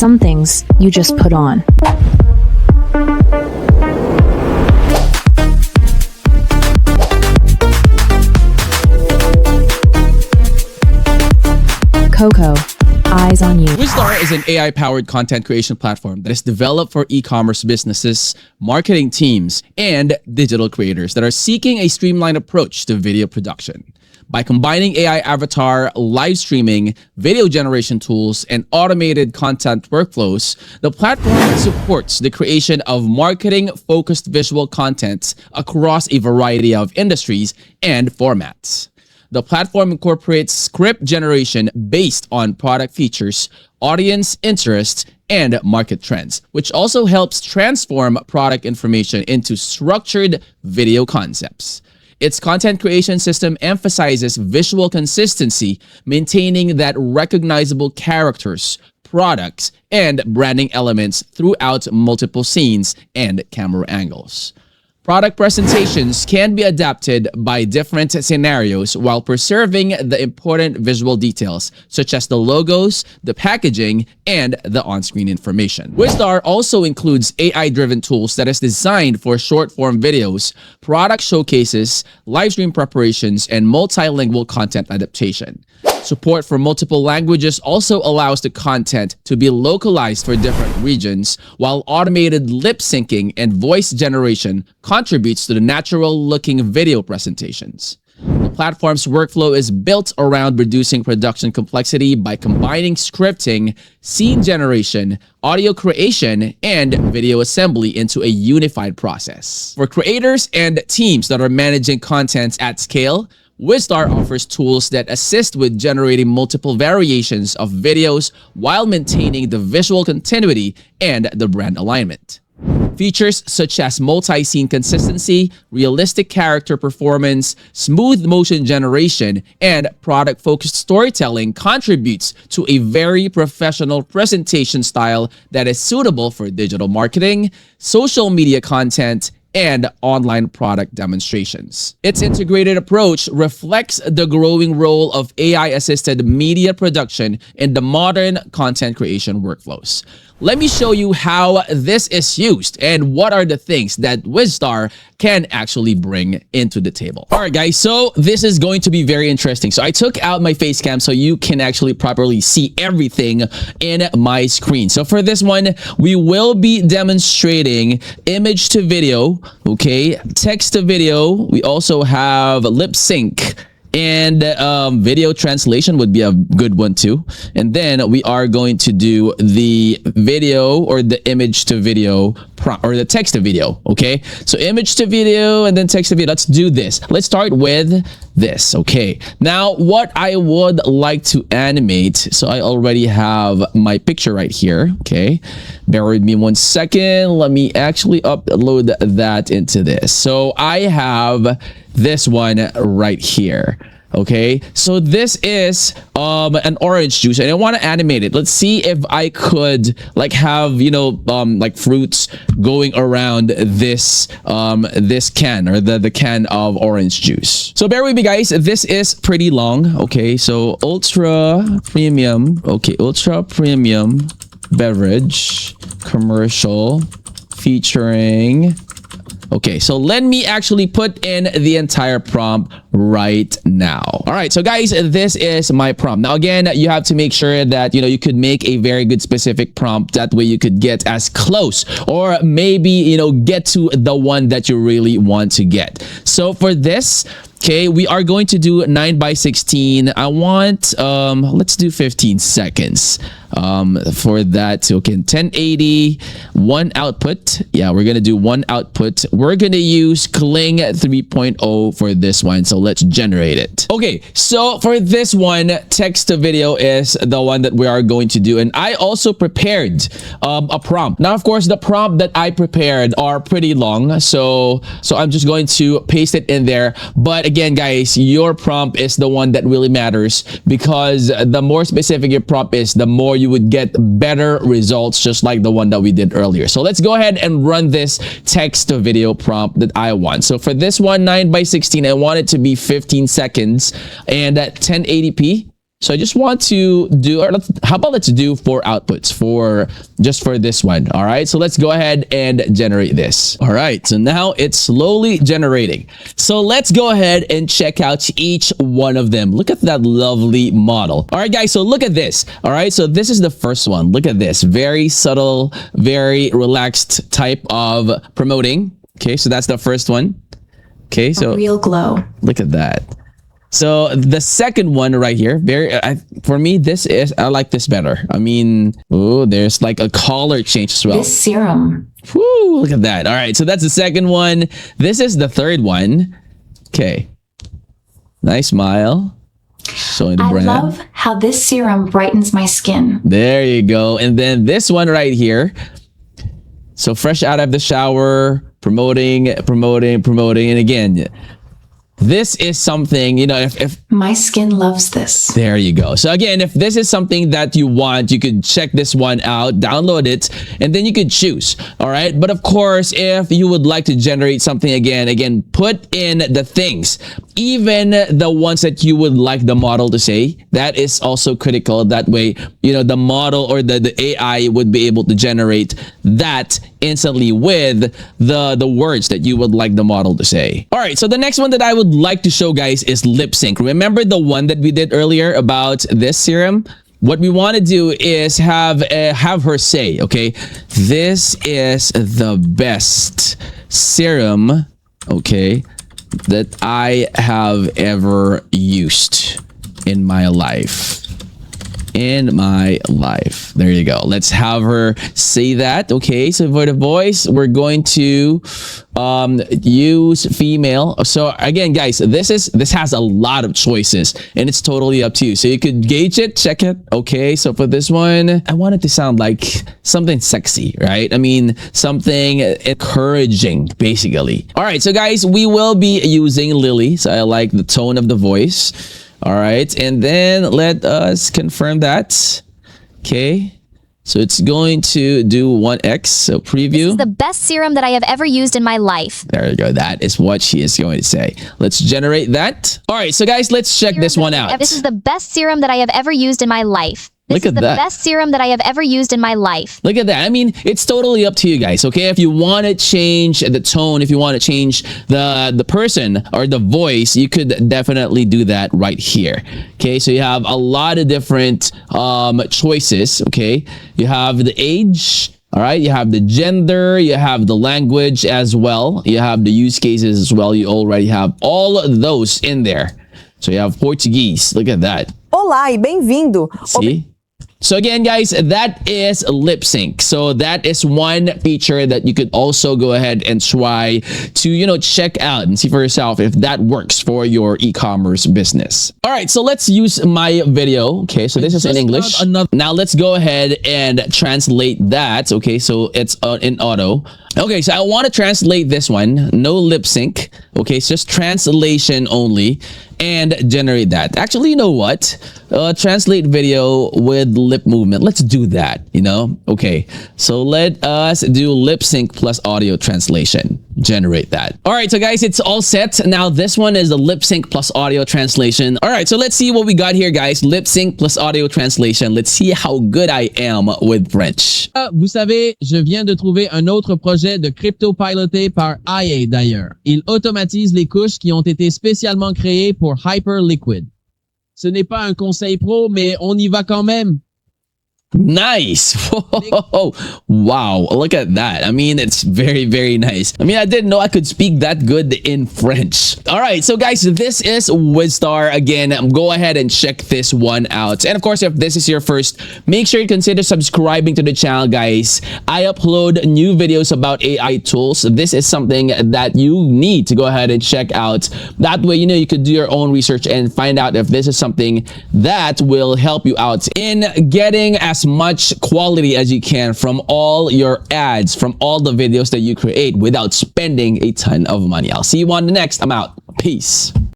some things you just put on. Coco, eyes on you. Wizstar is an AI-powered content creation platform that is developed for e-commerce businesses, marketing teams, and digital creators that are seeking a streamlined approach to video production. By combining AI avatar, live streaming, video generation tools, and automated content workflows, the platform supports the creation of marketing-focused visual content across a variety of industries and formats. The platform incorporates script generation based on product features, audience interest, and market trends, which also helps transform product information into structured video concepts. Its content creation system emphasizes visual consistency, maintaining that recognizable characters, products, and branding elements throughout multiple scenes and camera angles. Product presentations can be adapted by different scenarios while preserving the important visual details, such as the logos, the packaging, and the on-screen information. Wizstar also includes AI-driven tools that is designed for short-form videos, product showcases, live stream preparations, and multilingual content adaptation. Support for multiple languages also allows the content to be localized for different regions, while automated lip syncing and voice generation contributes to the natural-looking video presentations. The platform's workflow is built around reducing production complexity by combining scripting, scene generation, audio creation, and video assembly into a unified process. For creators and teams that are managing content at scale, Wizstar offers tools that assist with generating multiple variations of videos while maintaining the visual continuity and the brand alignment. Features such as multi-scene consistency, realistic character performance, smooth motion generation, and product-focused storytelling contributes to a very professional presentation style that is suitable for digital marketing, social media content, and online product demonstrations. Its integrated approach reflects the growing role of AI-assisted media production in the modern content creation workflows. Let me show you how this is used and what are the things that Wizstar can actually bring into the table. All right, guys, so this is going to be very interesting. So I took out my face cam so you can actually properly see everything in my screen. So for this one, we will be demonstrating image to video, okay, text to video. We also have lip sync, and video translation would be a good one too. And then we are going to do the video or the image to video or the text to video. Okay, so image to video and then text to video. Let's do this. Let's start with this. Okay, now what I would like to animate, so I already have my picture right here. Okay, bear with me 1 second. Let me actually upload that into this. So I have this one right here. Okay, so this is an orange juice and I want to animate it. Let's see if I could like have, you know, like fruits going around this this can or the can of orange juice. So bear with me, guys, this is pretty long. Okay, so ultra premium, okay, ultra premium beverage commercial featuring. Okay, so let me actually put in the entire prompt right now. All right, so guys, this is my prompt. Now, again, you have to make sure that, you know, you could make a very good specific prompt. That way you could get as close or maybe, you know, get to the one that you really want to get. So for this, okay, we are going to do 9:16. I want, let's do 15 seconds for that. Okay, 1080, one output. Yeah, we're going to do one output. We're going to use Kling 3.0 for this one. So let's generate it. Okay, so for this one, text to video is the one that we are going to do. And I also prepared a prompt. Now, of course, the prompt that I prepared are pretty long. So I'm just going to paste it in there. But again, guys, your prompt is the one that really matters, because the more specific your prompt is, the more you would get better results, just like the one that we did earlier. So let's go ahead and run this text to video prompt that I want. So for this one, 9:16, I want it to be 15 seconds and at 1080p. So I just want to do, or how about let's do 4 outputs for this one. All right, so let's go ahead and generate this. All right, so now it's slowly generating. So let's go ahead and check out each one of them. Look at that lovely model. All right, guys, so look at this. All right, so this is the first one. Look at this. Very subtle, very relaxed type of promoting. Okay, so that's the first one. Okay, so a real glow. Look at that. So the second one right here, for me, I like this better. I mean, oh, there's like a color change as well. This serum. Woo, look at that. All right, so that's the second one. This is the third one. Okay. Nice smile. Showing the brand. I love how this serum brightens my skin. There you go. And then this one right here. So fresh out of the shower, promoting. And again, this is something, you know, if my skin loves this. There you go. So again, if this is something that you want, you could check this one out, download it, and then you could choose. All right. But of course, if you would like to generate something again, put in the things, even the ones that you would like the model to say. That is also critical. That way, you know, the model or the AI would be able to generate that instantly with the words that you would like the model to say. All right. So the next one that I would like to show, guys, is lip sync. Remember the one that we did earlier about this serum? What we want to do is have her say, okay, this is the best serum, okay, that I have ever used in my life. There you go. Let's have her say that. Okay, so for the voice, we're going to use female. So again, guys, this has a lot of choices, and it's totally up to you. So you could gauge it, check it. Okay, so for this one, I want it to sound like something sexy, right? I mean, something encouraging, basically. All right, so guys, we will be using Lily. So I like the tone of the voice. All right, and then let us confirm that. Okay, so it's going to do 1x, so preview. This is the best serum that I have ever used in my life. There you go. That is what she is going to say. Let's generate that. All right, so guys, let's check this one out. This is the best serum that I have ever used in my life. This is the best serum that I have ever used in my life. Look at that. I mean, it's totally up to you guys, okay? If you want to change the tone, if you want to change the person or the voice, you could definitely do that right here. Okay, so you have a lot of different choices, okay? You have the age, all right? You have the gender, you have the language as well. You have the use cases as well. You already have all of those in there. So you have Portuguese. Look at that. Olá e bem-vindo. See? So again, guys, that is lip sync. So that is one feature that you could also go ahead and try to, you know, check out and see for yourself if that works for your e-commerce business. All right, so let's use my video. Okay, so this is in English. Now let's go ahead and translate that. Okay, so it's in auto. Okay, so I want to translate this one. No lip sync. Okay, it's just translation only, and generate that. Actually, you know what? Translate video with lip movement. Let's do that, you know? Okay, so let us do lip sync plus audio translation. Generate that. All right, so guys, it's all set. Now this one is the lip sync plus audio translation. All right, so let's see what we got here, guys. Lip sync plus audio translation. Let's see how good I am with French. Vous savez, je viens de trouver un autre projet de crypto piloté par IA d'ailleurs. Il automatise les couches qui ont été spécialement créées pour Hyperliquid. Ce n'est pas un conseil pro, mais on y va quand même. Nice. Whoa. Wow. Look at that. I mean, it's very, very nice. I mean, I didn't know I could speak that good in French. All right. So guys, this is Wizstar. Again, go ahead and check this one out. And of course, if this is your first, make sure you consider subscribing to the channel, guys. I upload new videos about AI tools. This is something that you need to go ahead and check out. That way, you know, you could do your own research and find out if this is something that will help you out in getting as much quality as you can from all your ads, from all the videos that you create without spending a ton of money. I'll see you on the next. I'm out. Peace.